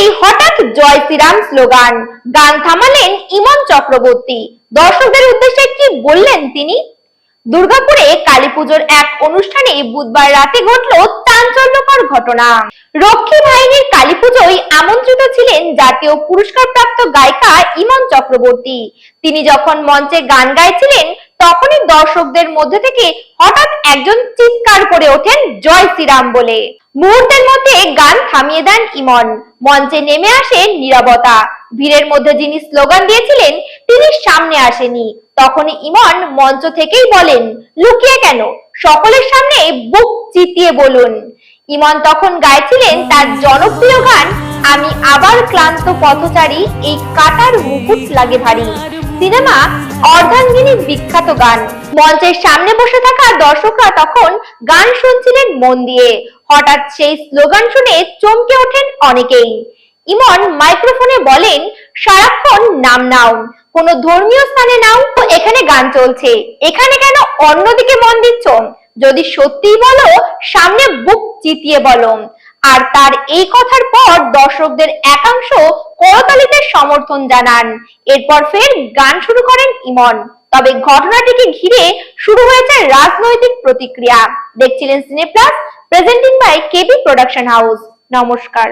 শুরুতেই হঠাৎ জয় শ্রীরাম স্লোগান, গান থামালেন ইমন চক্রবর্তী। দর্শকদের উদ্দেশ্যে কি বললেন তিনি? দুর্গাপুরে কালীপুজোর এক অনুষ্ঠানে বুধবার রাতে ঘটল চাঞ্চল্যকর ঘটনা। রক্ষী বাহিনীর কালীপুজোয় আমন্ত্রিত ছিলেন জাতীয় পুরস্কারপ্রাপ্ত গায়িকা ইমন চক্রবর্তী। তিনি যখন মঞ্চে গান গাইছিলেন তখনই দর্শকদের মধ্যে থেকে হঠাৎ একজন চিৎকার করে ওঠেন জয় শ্রীরাম বলে। মুহূর্তের মধ্যে গান থামিয়ে দেন ইমন। মঞ্চে নেমে আসে নীরবতা। ভিড়ের মধ্যে যিনি স্লোগান দিয়েছিলেন তিনি সামনে আসেনি। তখনই ইমন মঞ্চ থেকেই বলেন, লুকিয়ে কেন, সকলের সামনে বুক চিতিয়ে বলুন। ইমন তখন গাইছিলেন তার জনপ্রিয় গান আমি আবার ক্লান্ত পথচারী, এই কাটার মুকুট লাগে ভারী, সিনেমা অর্ধাঙ্গিনীর বিখ্যাত গান। মঞ্চের সামনে বসে থাকা দর্শকরা তখন গান শুনছিলেন মন দিয়ে। হঠাৎ সেই স্লোগান শুনে চমকে ওঠেন অনেকেই। ইমন মাইক্রোফোনে বলেন, সারাক্ষণ নাম নাও, কোনো ধর্মীয় স্থানে নাও, এখানে গান চলছে, এখানে কেন অন্যদিকে মন দিচ্ছ? যদি সত্যিই বলো সামনে বুক চিতিয়ে বলো। আর তার এই কথার পর দর্শকদের একাংশ করতালিতে সমর্থন জানান। এরপর ফের গান শুরু করেন ইমন। তবে ঘটনাটিকে ঘিরে শুরু হয়েছে রাজনৈতিক প্রতিক্রিয়া। দেখছিলেন cine plus, presenting by KB production house. নমস্কার।